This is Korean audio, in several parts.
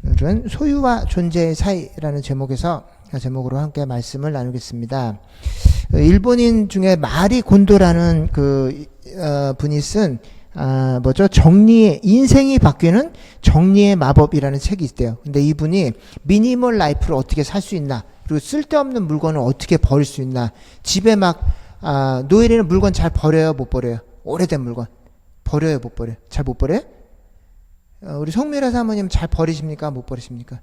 오늘은 소유와 존재의 사이라는 제목으로 함께 말씀을 나누겠습니다. 일본인 중에 마리 곤도라는 분이 쓴 인생이 바뀌는 정리의 마법이라는 책이 있대요. 근데 이분이 미니멀 라이프를 어떻게 살 수 있나, 그리고 쓸데없는 물건을 어떻게 버릴 수 있나, 집에 노엘이는 물건 잘 버려요, 못 버려요? 오래된 물건 버려요, 못 버려요? 잘 못 버려요? 우리 송미라 사모님 잘 버리십니까, 못 버리십니까?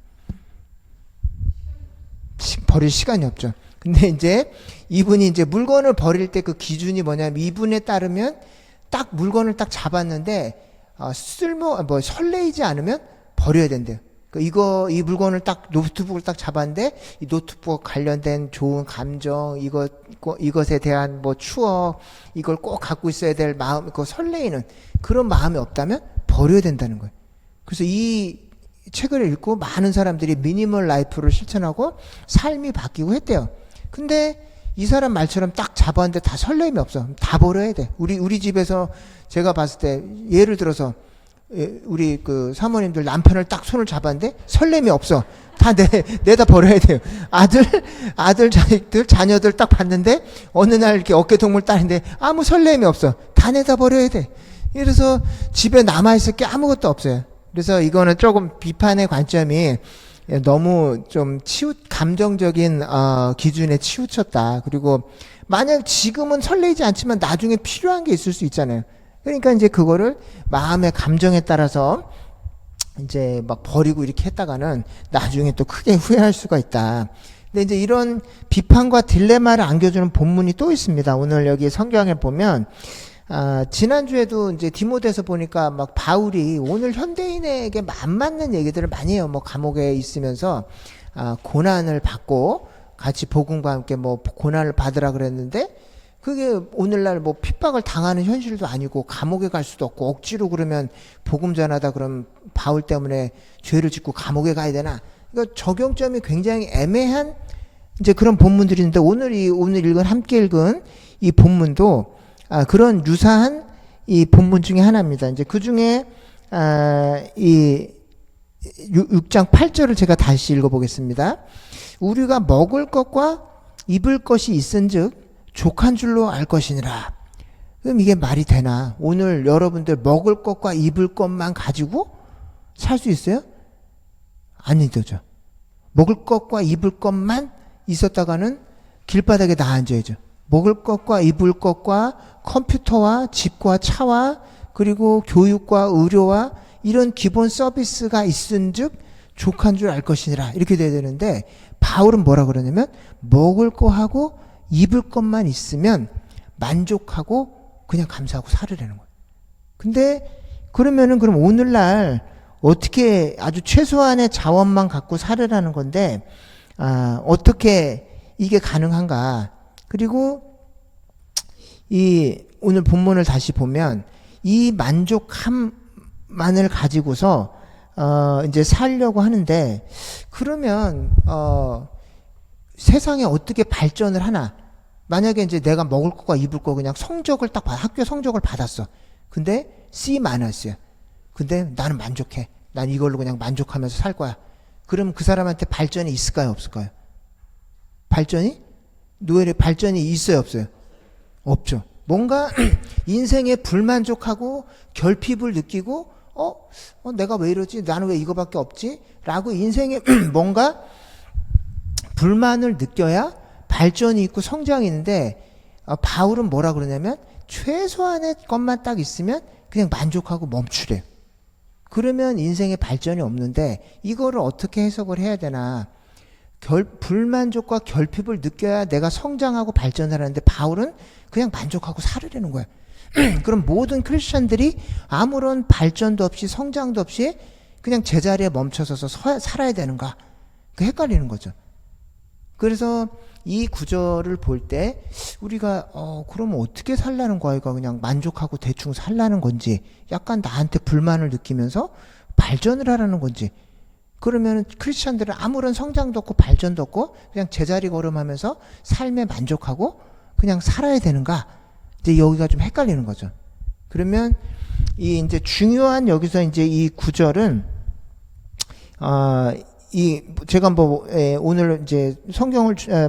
버릴 시간이 없죠. 근데 이제 이분이 이제 물건을 버릴 때 그 기준이 뭐냐면, 이분에 따르면 딱 물건을 딱 잡았는데 설레이지 않으면 버려야 된대요. 이 물건을 딱, 노트북을 딱 잡았는데 이 노트북 관련된 좋은 감정, 이것에 대한 추억, 이걸 꼭 갖고 있어야 될 마음, 설레이는 그런 마음이 없다면 버려야 된다는 거예요. 그래서 이 책을 읽고 많은 사람들이 미니멀 라이프를 실천하고 삶이 바뀌고 했대요. 근데 이 사람 말처럼 딱 잡았는데 다 설렘이 없어. 다 버려야 돼. 우리 집에서 제가 봤을 때, 예를 들어서 우리 사모님들 남편을 딱 손을 잡았는데 설렘이 없어. 다 내다 버려야 돼요. 아들 자녀들 딱 봤는데 어느 날 이렇게 어깨동물 따는데 아무 설렘이 없어. 다 내다 버려야 돼. 그래서 집에 남아있을 게 아무것도 없어요. 그래서 이거는 조금 비판의 관점이 너무 좀 감정적인 기준에 치우쳤다. 그리고 만약 지금은 설레지 않지만 나중에 필요한 게 있을 수 있잖아요. 그러니까 이제 그거를 마음의 감정에 따라서 이제 버리고 이렇게 했다가는 나중에 또 크게 후회할 수가 있다. 근데 이제 이런 비판과 딜레마를 안겨주는 본문이 또 있습니다. 오늘 여기 성경에 보면, 지난주에도 이제 디모데서 보니까 바울이 오늘 현대인에게 안 맞는 얘기들을 많이 해요. 감옥에 있으면서 고난을 받고 같이 복음과 함께 고난을 받으라 그랬는데, 그게 오늘날 핍박을 당하는 현실도 아니고 감옥에 갈 수도 없고, 억지로 그러면 복음 전하다 그러면 바울 때문에 죄를 짓고 감옥에 가야 되나? 그러니까 적용점이 굉장히 애매한 이제 그런 본문들이 있는데, 오늘 함께 읽은 이 본문도 그런 유사한 이 본문 중에 하나입니다. 이제 그 중에 이 6장 8절을 제가 다시 읽어보겠습니다. 우리가 먹을 것과 입을 것이 있은즉 족한 줄로 알 것이니라. 그럼 이게 말이 되나? 오늘 여러분들 먹을 것과 입을 것만 가지고 살 수 있어요? 안 되죠. 먹을 것과 입을 것만 있었다가는 길바닥에 나 앉아야죠. 먹을 것과 입을 것과 컴퓨터와 집과 차와 그리고 교육과 의료와 이런 기본 서비스가 있은즉 족한 줄 알 것이니라, 이렇게 돼야 되는데, 바울은 뭐라 그러냐면 먹을 거하고 입을 것만 있으면 만족하고 그냥 감사하고 살으라는 거예요. 근데 그럼 오늘날 어떻게 아주 최소한의 자원만 갖고 살으라는 건데, 어떻게 이게 가능한가? 그리고 이 오늘 본문을 다시 보면 이 만족함만을 가지고서 이제 살려고 하는데, 그러면 세상에 어떻게 발전을 하나? 만약에 이제 내가 먹을 거가 입을 거 그냥 성적을 학교 성적을 받았어. 근데 C 마이너스야. 근데 나는 만족해. 난 이걸로 그냥 만족하면서 살 거야. 그럼 그 사람한테 발전이 있을까요, 없을까요? 노엘의 발전이 있어요, 없어요? 없죠. 뭔가 인생에 불만족하고 결핍을 느끼고, 내가 왜 이러지? 나는 왜 이거밖에 없지? 라고 인생에 뭔가 불만을 느껴야 발전이 있고 성장이 있는데, 바울은 뭐라 그러냐면 최소한의 것만 딱 있으면 그냥 만족하고 멈추래요. 그러면 인생에 발전이 없는데, 이거를 어떻게 해석을 해야 되나? 불만족과 결핍을 느껴야 내가 성장하고 발전하는데, 바울은 그냥 만족하고 살으려는 거야. 그럼 모든 크리스천들이 아무런 발전도 없이 성장도 없이 그냥 제자리에 멈춰서서 살아야 되는가? 헷갈리는 거죠. 그래서 이 구절을 볼 때 우리가 그러면 어떻게 살라는 거야? 이거 그냥 만족하고 대충 살라는 건지, 약간 나한테 불만을 느끼면서 발전을 하라는 건지, 그러면 크리스천들은 아무런 성장도 없고 발전도 없고 그냥 제자리 걸음하면서 삶에 만족하고 그냥 살아야 되는가? 이제 여기가 좀 헷갈리는 거죠. 그러면 이 이제 중요한 여기서 이제 이 구절은 제가 오늘 이제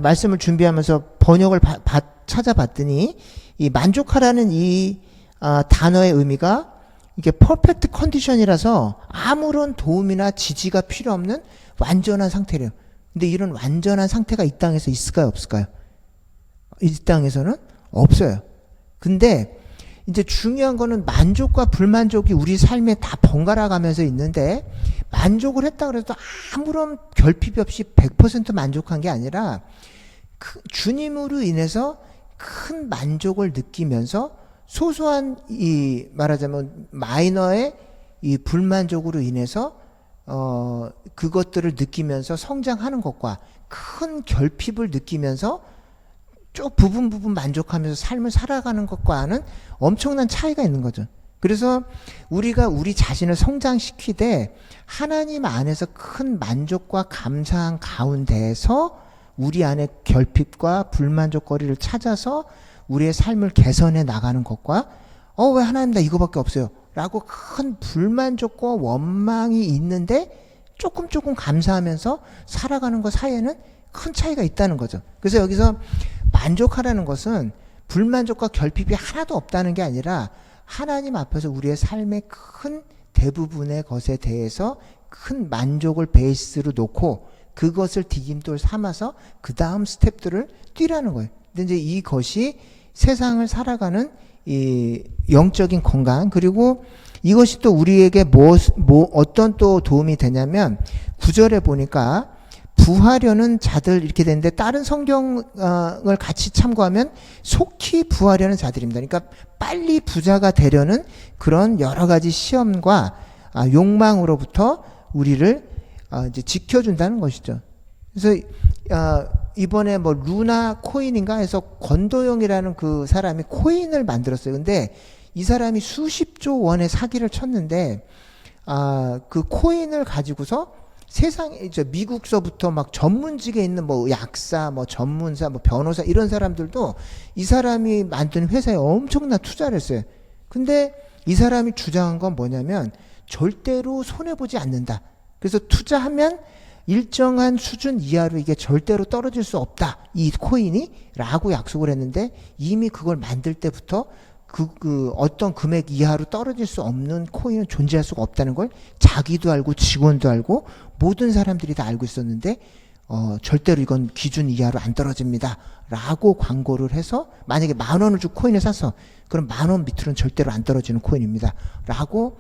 말씀을 준비하면서 번역을 찾아봤더니 이 만족하라는 단어의 의미가 이게 퍼펙트 컨디션이라서 아무런 도움이나 지지가 필요 없는 완전한 상태래요. 근데 이런 완전한 상태가 이 땅에서 있을까요, 없을까요? 이 땅에서는 없어요. 근데 이제 중요한 거는 만족과 불만족이 우리 삶에 다 번갈아 가면서 있는데, 만족을 했다 그래도 아무런 결핍이 없이 100% 만족한 게 아니라 주님으로 인해서 큰 만족을 느끼면서 소소한 말하자면 마이너의 이 불만족으로 인해서 그것들을 느끼면서 성장하는 것과 큰 결핍을 느끼면서 쭉 부분 만족하면서 삶을 살아가는 것과는 엄청난 차이가 있는 거죠. 그래서 우리가 우리 자신을 성장시키되 하나님 안에서 큰 만족과 감사한 가운데에서 우리 안에 결핍과 불만족거리를 찾아서 우리의 삶을 개선해 나가는 것과 왜 하나님 나 이거밖에 없어요 라고 큰 불만족과 원망이 있는데 조금 감사하면서 살아가는 것 사이에는 큰 차이가 있다는 거죠. 그래서 여기서 만족하라는 것은 불만족과 결핍이 하나도 없다는 게 아니라 하나님 앞에서 우리의 삶의 큰 대부분의 것에 대해서 큰 만족을 베이스로 놓고 그것을 디딤돌 삼아서 그 다음 스텝들을 뛰라는 거예요. 근데 이제 이것이 세상을 살아가는 이 영적인 건강, 그리고 이것이 또 우리에게 어떤 또 도움이 되냐면 9절에 보니까 부하려는 자들 이렇게 되는데, 다른 성경을 같이 참고하면 속히 부하려는 자들입니다. 그러니까 빨리 부자가 되려는 그런 여러 가지 시험과 욕망으로부터 우리를 이제 지켜준다는 것이죠. 그래서 이번에 루나 코인인가 해서 권도영이라는 그 사람이 코인을 만들었어요. 근데 이 사람이 수십조 원의 사기를 쳤는데 그 코인을 가지고서 세상에 미국서부터 막 전문직에 있는 약사, 전문사, 변호사 이런 사람들도 이 사람이 만든 회사에 엄청난 투자를 했어요. 근데 이 사람이 주장한 건 뭐냐면 절대로 손해보지 않는다. 그래서 투자하면 일정한 수준 이하로 이게 절대로 떨어질 수 없다, 이 코인이 라고 약속을 했는데, 이미 그걸 만들 때부터 그 어떤 금액 이하로 떨어질 수 없는 코인은 존재할 수가 없다는 걸 자기도 알고 직원도 알고 모든 사람들이 다 알고 있었는데 절대로 이건 기준 이하로 안 떨어집니다 라고 광고를 해서, 만약에 10,000원을 주고 코인을 샀어, 그럼 10,000원 밑으로는 절대로 안 떨어지는 코인입니다 라고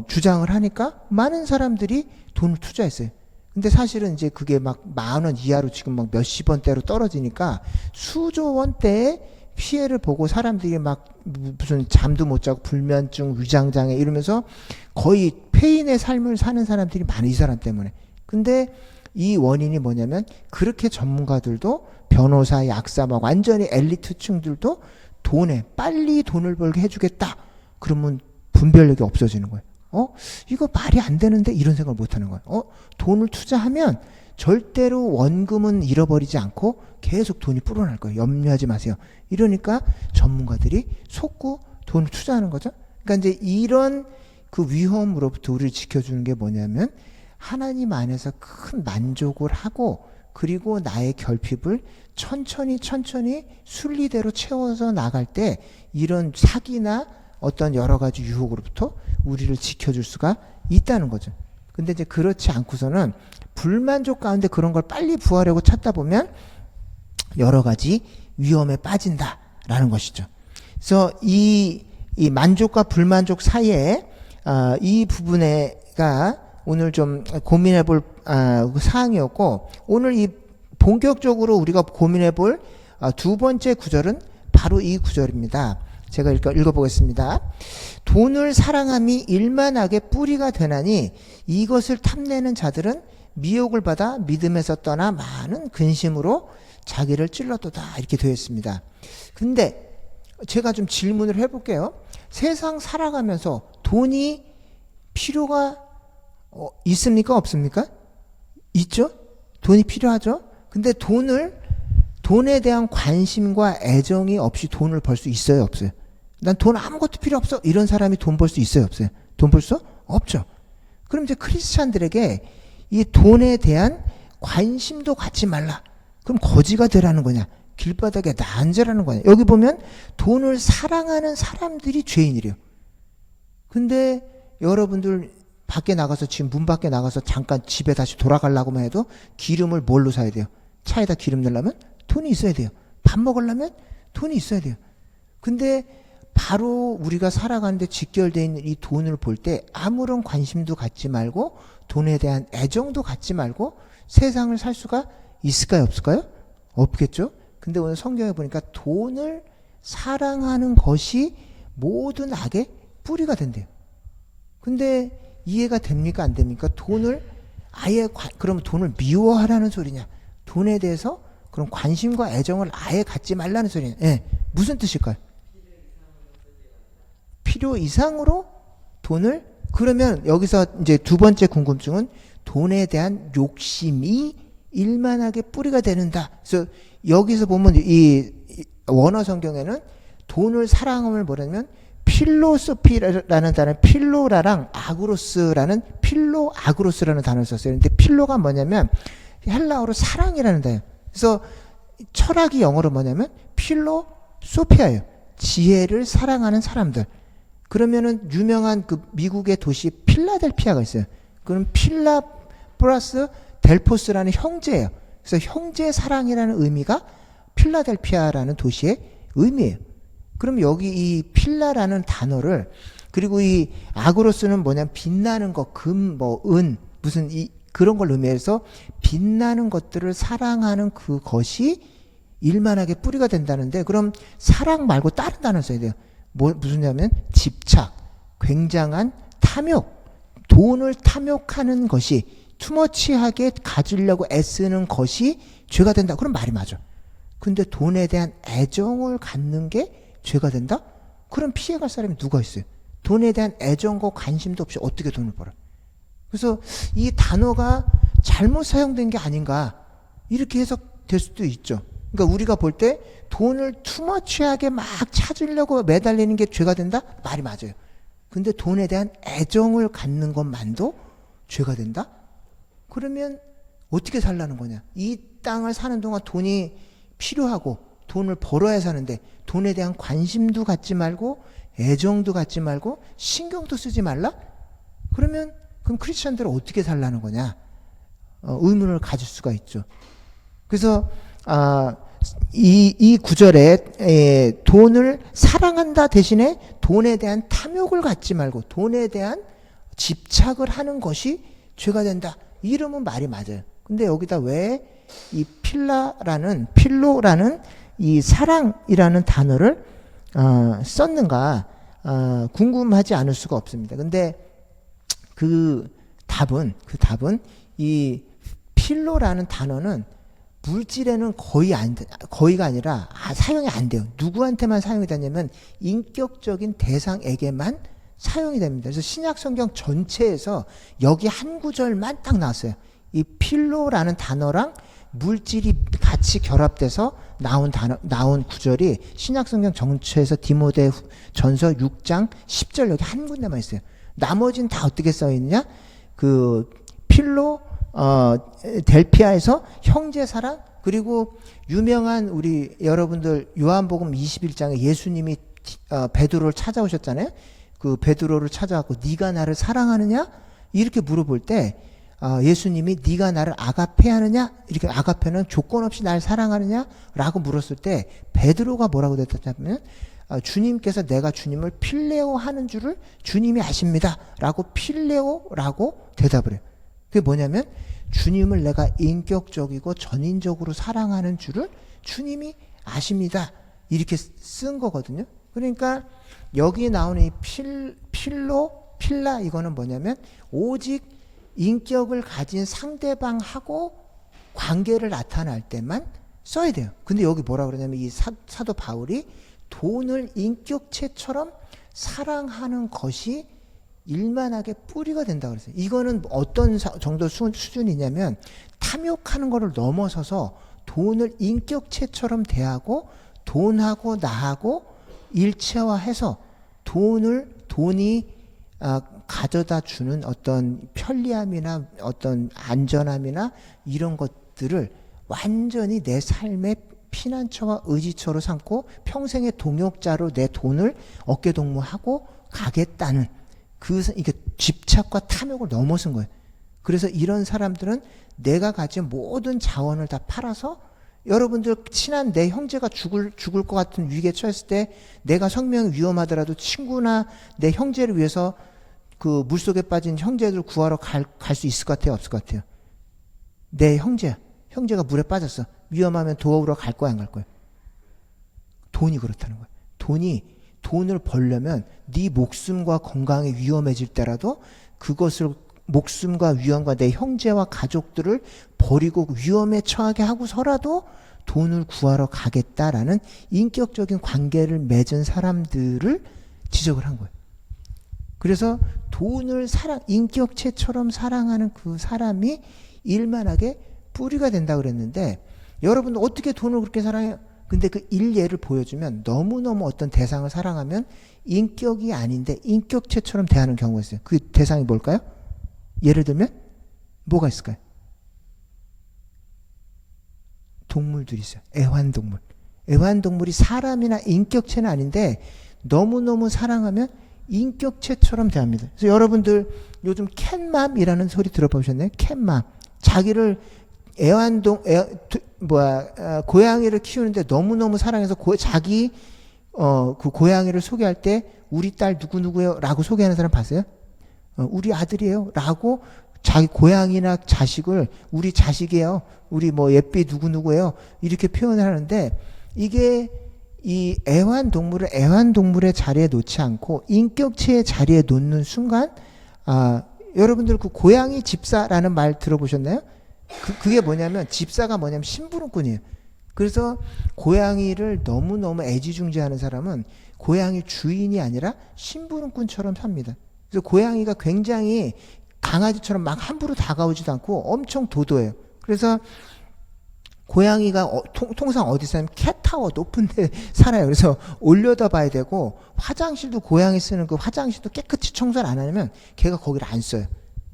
주장을 하니까 많은 사람들이 돈을 투자했어요. 근데 사실은 이제 그게 막 10,000원 이하로 지금 막 몇십 원대로 떨어지니까 수조 원대의 피해를 보고 사람들이 막 무슨 잠도 못 자고 불면증, 위장장애 이러면서 거의 폐인의 삶을 사는 사람들이 많아, 이 사람 때문에. 근데 이 원인이 뭐냐면, 그렇게 전문가들도 변호사, 약사, 막 완전히 엘리트층들도 빨리 돈을 벌게 해주겠다 그러면 분별력이 없어지는 거예요. 이거 말이 안 되는데, 이런 생각을 못 하는 거예요. 돈을 투자하면 절대로 원금은 잃어버리지 않고 계속 돈이 불어날 거예요. 염려하지 마세요. 이러니까 전문가들이 속고 돈을 투자하는 거죠. 그러니까 이제 이런 그 위험으로부터 우리를 지켜주는 게 뭐냐면, 하나님 안에서 큰 만족을 하고, 그리고 나의 결핍을 천천히 순리대로 채워서 나갈 때 이런 사기나 어떤 여러 가지 유혹으로부터 우리를 지켜줄 수가 있다는 거죠. 근데 이제 그렇지 않고서는 불만족 가운데 그런 걸 빨리 부하려고 찾다 보면 여러 가지 위험에 빠진다라는 것이죠. 그래서 이 만족과 불만족 사이에 이 부분에가 오늘 좀 고민해 볼 사항이었고, 오늘 이 본격적으로 우리가 고민해 볼 두 번째 구절은 바로 이 구절입니다. 제가 읽어보겠습니다. 돈을 사랑함이 일만하게 뿌리가 되나니 이것을 탐내는 자들은 미혹을 받아 믿음에서 떠나 많은 근심으로 자기를 찔렀도다, 이렇게 되어 있습니다. 근데 제가 좀 질문을 해볼게요. 세상 살아가면서 돈이 필요가 있습니까, 없습니까? 있죠? 돈이 필요하죠? 근데 돈에 대한 관심과 애정이 없이 돈을 벌 수 있어요, 없어요? 난 돈 아무것도 필요 없어, 이런 사람이 돈 벌 수 있어요, 없어요? 돈 벌 수 없죠. 그럼 이제 크리스찬들에게 이 돈에 대한 관심도 갖지 말라. 그럼 거지가 되라는 거냐? 길바닥에 나앉으라는 거냐? 여기 보면 돈을 사랑하는 사람들이 죄인이래요. 근데 여러분들 밖에 나가서 지금 문 밖에 나가서 잠깐 집에 다시 돌아가려고만 해도 기름을 뭘로 사야 돼요? 차에다 기름 넣으려면 돈이 있어야 돼요. 밥 먹으려면 돈이 있어야 돼요. 근데 바로 우리가 살아가는데 직결되어 있는 이 돈을 볼 때 아무런 관심도 갖지 말고 돈에 대한 애정도 갖지 말고 세상을 살 수가 있을까요? 없을까요? 없겠죠? 근데 오늘 성경에 보니까 돈을 사랑하는 것이 모든 악의 뿌리가 된대요. 근데 이해가 됩니까? 안 됩니까? 돈을 아예 그러면 돈을 미워하라는 소리냐? 돈에 대해서 그런 관심과 애정을 아예 갖지 말라는 소리냐? 예. 무슨 뜻일까요? 필요 이상으로 돈을, 그러면 여기서 이제 두 번째 궁금증은 돈에 대한 욕심이 일만하게 뿌리가 되는다. 그래서 여기서 보면 이 원어 성경에는 돈을 사랑함을 뭐냐면 필로소피라는 단어, 필로라랑 아그로스라는 필로 아그로스라는 단어를 썼어요. 근데 필로가 뭐냐면 헬라어로 사랑이라는 단어예요. 그래서 철학이 영어로 뭐냐면 필로소피아예요. 지혜를 사랑하는 사람들. 그러면은 유명한 그 미국의 도시 필라델피아가 있어요. 그럼 필라 플러스 델포스라는 형제예요. 그래서 형제 사랑이라는 의미가 필라델피아라는 도시의 의미예요. 그럼 여기 이 필라라는 단어를, 그리고 이 아그로스는 뭐냐면 빛나는 것, 금, 뭐, 은, 무슨 그런 걸 의미해서 빛나는 것들을 사랑하는 그것이 일만하게 뿌리가 된다는데, 그럼 사랑 말고 다른 단어를 써야 돼요. 무슨냐면 집착, 굉장한 탐욕, 돈을 탐욕하는 것이, 투머치하게 가지려고 애쓰는 것이 죄가 된다. 그럼 말이 맞아. 근데 돈에 대한 애정을 갖는 게 죄가 된다? 그럼 피해갈 사람이 누가 있어요? 돈에 대한 애정과 관심도 없이 어떻게 돈을 벌어? 그래서 이 단어가 잘못 사용된 게 아닌가, 이렇게 해석될 수도 있죠. 그러니까 우리가 볼 때 돈을 투머치하게 막 찾으려고 매달리는 게 죄가 된다? 말이 맞아요. 근데 돈에 대한 애정을 갖는 것만도 죄가 된다? 그러면 어떻게 살라는 거냐? 이 땅을 사는 동안 돈이 필요하고 돈을 벌어야 사는데 돈에 대한 관심도 갖지 말고 애정도 갖지 말고 신경도 쓰지 말라? 그럼 크리스천들은 어떻게 살라는 거냐? 의문을 가질 수가 있죠. 그래서 이 구절에 돈을 사랑한다 대신에 돈에 대한 탐욕을 갖지 말고 돈에 대한 집착을 하는 것이 죄가 된다. 이러면 말이 맞아요. 근데 여기다 왜 이 필로라는 이 사랑이라는 단어를 썼는가 궁금하지 않을 수가 없습니다. 근데 그 답은 이 필로라는 단어는 물질에는 거의가 아니라 사용이 안 돼요. 누구한테만 사용이 되냐면 인격적인 대상에게만 사용이 됩니다. 그래서 신약 성경 전체에서 여기 한 구절만 딱 나왔어요. 이 필로라는 단어랑 물질이 같이 결합돼서 나온 구절이 신약 성경 전체에서 디모데전서 6장 10절 여기 한 군데만 있어요. 나머지는 다 어떻게 써 있느냐? 그 필로 델피아에서 형제 사랑, 그리고 유명한 우리 여러분들 요한복음 21장에 예수님이 베드로를 찾아오셨잖아요. 그 베드로를 찾아갖고 네가 나를 사랑하느냐? 이렇게 물어볼 때 예수님이 네가 나를 아가페하느냐? 이렇게 아가페는 조건 없이 날 사랑하느냐? 라고 물었을 때 베드로가 뭐라고 대답했냐면 주님께서 내가 주님을 필레오 하는 줄을 주님이 아십니다. 라고 필레오라고 대답을 해요. 그게 뭐냐면 주님을 내가 인격적이고 전인적으로 사랑하는 줄을 주님이 아십니다. 이렇게 쓴 거거든요. 그러니까 여기 나오는 이 필라 이거는 뭐냐면 오직 인격을 가진 상대방하고 관계를 나타날 때만 써야 돼요. 근데 여기 뭐라 그러냐면 이 사도 바울이 돈을 인격체처럼 사랑하는 것이 일만하게 뿌리가 된다고 그랬어요. 이거는 어떤 정도 수준이냐면 탐욕하는 것을 넘어서서 돈을 인격체처럼 대하고 돈하고 나하고 일체화해서 돈이 가져다 주는 어떤 편리함이나 어떤 안전함이나 이런 것들을 완전히 내 삶의 피난처와 의지처로 삼고 평생의 동역자로 내 돈을 어깨동무하고 가겠다는 이게 집착과 탐욕을 넘어선 거예요. 그래서 이런 사람들은 내가 가진 모든 자원을 다 팔아서 여러분들 친한 내 형제가 죽을 것 같은 위기에 처했을 때 내가 생명이 위험하더라도 친구나 내 형제를 위해서 그 물속에 빠진 형제들 구하러 갈 수 있을 것 같아요? 없을 것 같아요? 내 형제가 물에 빠졌어. 위험하면 도우러 갈 거야, 안 갈 거야? 돈이 그렇다는 거야. 돈을 벌려면 네 목숨과 건강이 위험해질 때라도 그것을 목숨과 위험과 내 형제와 가족들을 버리고 위험에 처하게 하고서라도 돈을 구하러 가겠다라는 인격적인 관계를 맺은 사람들을 지적을 한 거예요. 그래서 돈을 인격체처럼 사랑하는 그 사람이 일만하게 뿌리가 된다 그랬는데 여러분들 어떻게 돈을 그렇게 사랑해요? 근데 그 일예를 보여주면 너무너무 어떤 대상을 사랑하면 인격이 아닌데 인격체처럼 대하는 경우가 있어요. 그 대상이 뭘까요? 예를 들면 뭐가 있을까요? 동물들이 있어요. 애완동물. 애완동물이 사람이나 인격체는 아닌데 너무너무 사랑하면 인격체처럼 대합니다. 그래서 여러분들 요즘 캣맘이라는 소리 들어보셨나요? 캣맘. 자기를 고양이를 키우는데 너무너무 사랑해서 자기 그 고양이를 소개할 때 우리 딸 누구누구예요? 라고 소개하는 사람 봤어요? 우리 아들이에요. 라고 자기 고양이나 자식을 우리 자식이에요. 우리 예삐 누구누구예요. 이렇게 표현을 하는데 이게 이 애완동물을 애완동물의 자리에 놓지 않고 인격체의 자리에 놓는 순간 여러분들 그 고양이 집사라는 말 들어보셨나요? 그게 뭐냐면 집사가 뭐냐면 심부름꾼이에요. 그래서 고양이를 너무너무 애지중지하는 사람은 고양이 주인이 아니라 심부름꾼처럼 삽니다. 그래서 고양이가 굉장히 강아지처럼 막 함부로 다가오지도 않고 엄청 도도해요. 그래서 고양이가 통상 어디 사냐면 캣타워 높은 데 살아요. 그래서 올려다 봐야 되고 화장실도 고양이 쓰는 그 화장실도 깨끗이 청소를 안 하면 걔가 거기를 안 써요.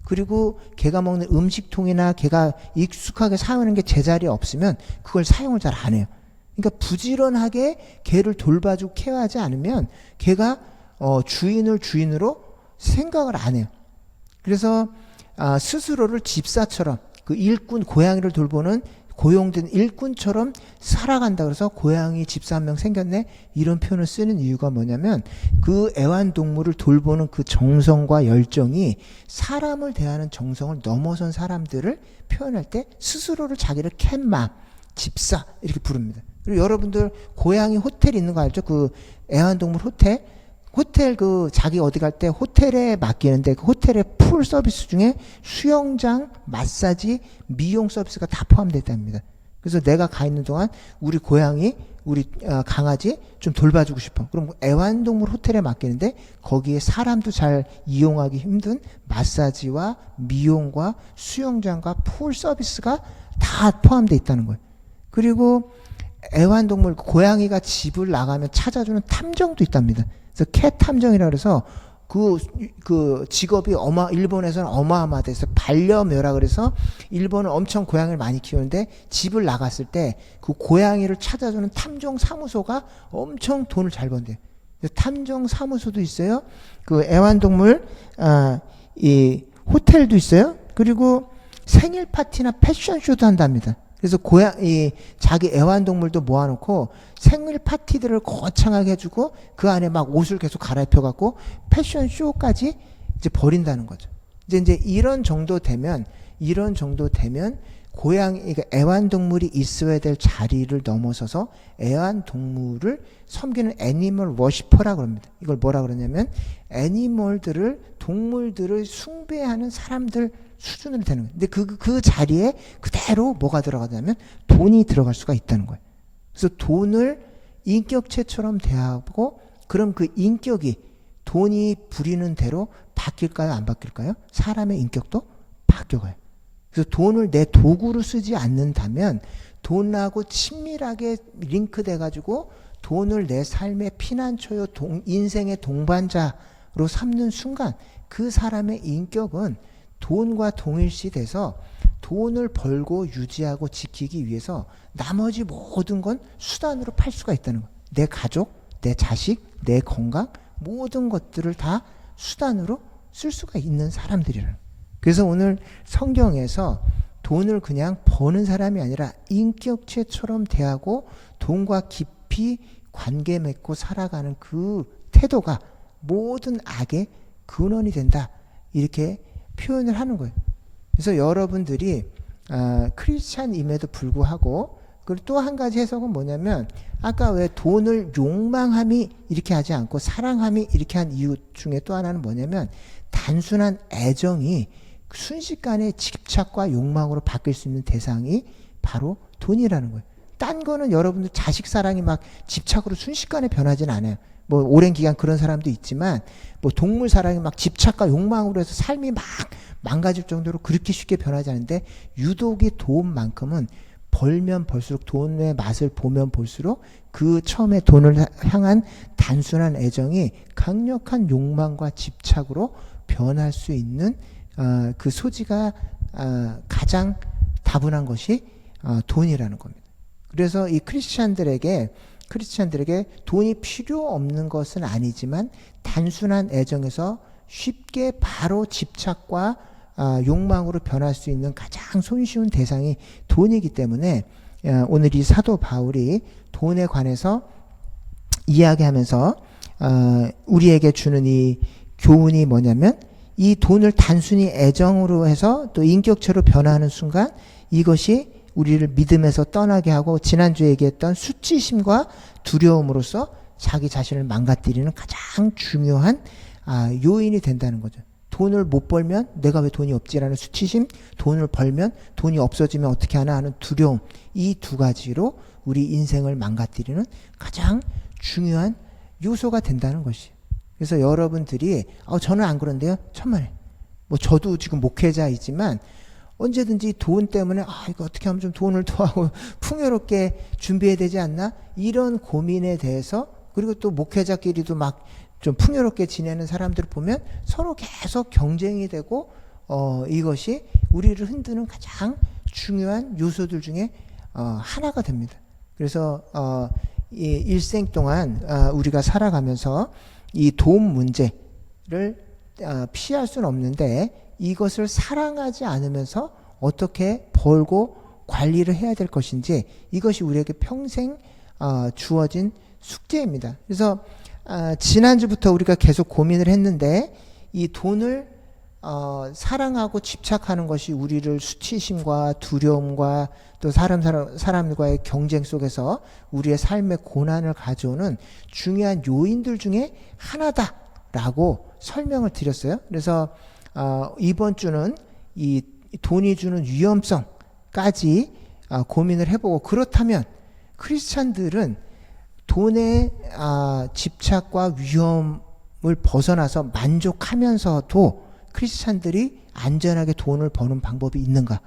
그리고 걔가 먹는 음식통이나 걔가 익숙하게 사용하는 게 제자리에 없으면 그걸 사용을 잘 안 해요. 그러니까 부지런하게 걔를 돌봐주고 케어하지 않으면 걔가 주인을 주인으로 생각을 안 해요. 그래서 스스로를 집사처럼 그 일꾼 고양이를 돌보는 고용된 일꾼처럼 살아간다 그래서 고양이 집사 한 명 생겼네 이런 표현을 쓰는 이유가 뭐냐면 그 애완동물을 돌보는 그 정성과 열정이 사람을 대하는 정성을 넘어선 사람들을 표현할 때 스스로를 자기를 캣맘, 집사 이렇게 부릅니다. 그리고 여러분들 고양이 호텔 있는 거 알죠? 그 애완동물 호텔 그 자기 어디 갈 때 호텔에 맡기는데 그 호텔의 풀 서비스 중에 수영장, 마사지, 미용 서비스가 다 포함되어 있답니다. 그래서 내가 가 있는 동안 우리 고양이, 우리 강아지 좀 돌봐주고 싶어. 그럼 애완동물 호텔에 맡기는데 거기에 사람도 잘 이용하기 힘든 마사지와 미용과 수영장과 풀 서비스가 다 포함되어 있다는 거예요. 그리고 애완동물 고양이가 집을 나가면 찾아주는 탐정도 있답니다. 그래서 캣 탐정이라 그래서 그 직업이 일본에서는 어마어마하대. 그래서 반려묘라 그래서 일본은 엄청 고양이를 많이 키우는데 집을 나갔을 때 그 고양이를 찾아주는 탐정 사무소가 엄청 돈을 잘 번대요. 탐정 사무소도 있어요. 그 애완동물 이 호텔도 있어요. 그리고 생일 파티나 패션쇼도 한답니다. 그래서 자기 애완동물도 모아놓고 생일 파티들을 거창하게 해주고 그 안에 막 옷을 계속 갈아입혀갖고 패션쇼까지 이제 벌인다는 거죠. 이제 이런 정도 되면 그러니까 애완동물이 있어야 될 자리를 넘어서서 애완동물을 섬기는 애니멀 워시퍼라고 합니다. 이걸 뭐라 그러냐면 동물들을 숭배하는 사람들 수준으로 되는 거예요. 근데 그 자리에 그대로 뭐가 들어가냐면 돈이 들어갈 수가 있다는 거예요. 그래서 돈을 인격체처럼 대하고 그럼 그 인격이 돈이 부리는 대로 바뀔까요? 안 바뀔까요? 사람의 인격도 바뀌어가요. 그래서 돈을 내 도구로 쓰지 않는다면 돈하고 친밀하게 링크돼 가지고 돈을 내 삶의 피난처요 인생의 동반자로 삼는 순간 그 사람의 인격은 돈과 동일시 돼서 돈을 벌고 유지하고 지키기 위해서 나머지 모든 건 수단으로 팔 수가 있다는 거예요. 내 가족, 내 자식, 내 건강 모든 것들을 다 수단으로 쓸 수가 있는 사람들이라는 거예요. 그래서 오늘 성경에서 돈을 그냥 버는 사람이 아니라 인격체처럼 대하고 돈과 깊이 관계 맺고 살아가는 그 태도가 모든 악의 근원이 된다. 이렇게 표현을 하는 거예요. 그래서 여러분들이 크리스찬임에도 불구하고 그리고 또 한 가지 해석은 뭐냐면 아까 왜 돈을 욕망함이 이렇게 하지 않고 사랑함이 이렇게 한 이유 중에 또 하나는 뭐냐면 단순한 애정이 순식간에 집착과 욕망으로 바뀔 수 있는 대상이 바로 돈이라는 거예요. 딴 거는 여러분들 자식 사랑이 막 집착으로 순식간에 변하진 않아요. 뭐 오랜 기간 그런 사람도 있지만 뭐 동물 사랑이 막 집착과 욕망으로 해서 삶이 막 망가질 정도로 그렇게 쉽게 변하지 않는데 유독이 돈만큼은 벌면 벌수록 돈의 맛을 보면 볼수록 그 처음에 돈을 향한 단순한 애정이 강력한 욕망과 집착으로 변할 수 있는 그 소지가 가장 다분한 것이 돈이라는 겁니다. 그래서 이 크리스찬들에게 돈이 필요 없는 것은 아니지만 단순한 애정에서 쉽게 바로 집착과 욕망으로 변할 수 있는 가장 손쉬운 대상이 돈이기 때문에 오늘 이 사도 바울이 돈에 관해서 이야기하면서 우리에게 주는 이 교훈이 뭐냐면 이 돈을 단순히 애정으로 해서 또 인격체로 변화하는 순간 이것이 우리를 믿음에서 떠나게 하고 지난주에 얘기했던 수치심과 두려움으로써 자기 자신을 망가뜨리는 가장 중요한 요인이 된다는 거죠. 돈을 못 벌면 내가 왜 돈이 없지라는 수치심, 돈을 벌면 돈이 없어지면 어떻게 하나 하는 두려움, 이 두 가지로 우리 인생을 망가뜨리는 가장 중요한 요소가 된다는 것이에요. 그래서 여러분들이 저는 안 그런데요. 천만에 뭐 저도 지금 목회자이지만 언제든지 돈 때문에 이거 어떻게 하면 좀 돈을 더하고 풍요롭게 준비해야 되지 않나? 이런 고민에 대해서 그리고 또 목회자끼리도 막 좀 풍요롭게 지내는 사람들을 보면 서로 계속 경쟁이 되고 이것이 우리를 흔드는 가장 중요한 요소들 중에 하나가 됩니다. 그래서 이 일생 동안 우리가 살아가면서 이 돈 문제를 피할 수는 없는데 이것을 사랑하지 않으면서 어떻게 벌고 관리를 해야 될 것인지 이것이 우리에게 평생 주어진 숙제입니다. 그래서 지난주부터 우리가 계속 고민을 했는데 이 돈을 사랑하고 집착하는 것이 우리를 수치심과 두려움과 또 사람들과의 경쟁 속에서 우리의 삶의 고난을 가져오는 중요한 요인들 중에 하나다라고 설명을 드렸어요. 그래서 이번 주는 이 돈이 주는 위험성까지 고민을 해보고 그렇다면 크리스찬들은 돈의 집착과 위험을 벗어나서 만족하면서도 크리스찬들이 안전하게 돈을 버는 방법이 있는가?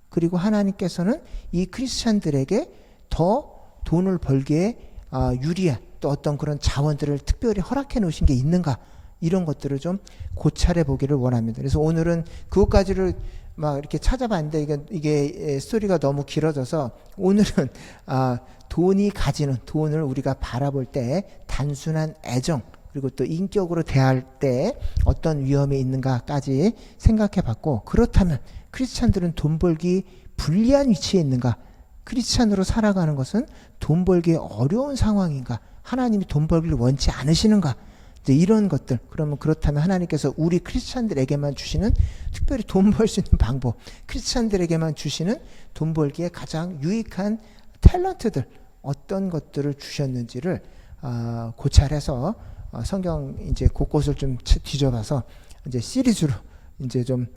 그리고 하나님께서는 이 크리스찬들에게 더 돈을 벌기에 유리한 또 어떤 그런 자원들을 특별히 허락해 놓으신 게 있는가? 이런 것들을 좀 고찰해 보기를 원합니다. 그래서 오늘은 그것까지를 막 이렇게 찾아봤는데 이게 스토리가 너무 길어져서 오늘은 돈이 가지는 돈을 우리가 바라볼 때 단순한 애정 그리고 또 인격으로 대할 때 어떤 위험이 있는가까지 생각해 봤고 그렇다면 크리스찬들은 돈 벌기 불리한 위치에 있는가? 크리스찬으로 살아가는 것은 돈 벌기 어려운 상황인가? 하나님이 돈 벌기를 원치 않으시는가? 이런 것들 그러면 그렇다면 하나님께서 우리 크리스찬들에게만 주시는 특별히 돈 벌 수 있는 방법 크리스찬들에게만 주시는 돈 벌기에 가장 유익한 탤런트들 어떤 것들을 주셨는지를 고찰해서 성경 이제 곳곳을 좀 뒤져봐서 이제 시리즈로 이제 좀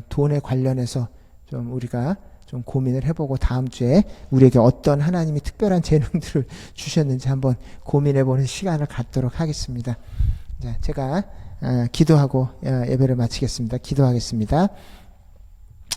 돈에 관련해서 좀 우리가 좀 고민을 해보고 다음 주에 우리에게 어떤 하나님이 특별한 재능들을 주셨는지 한번 고민해보는 시간을 갖도록 하겠습니다. 자, 제가 기도하고 예배를 마치겠습니다. 기도하겠습니다.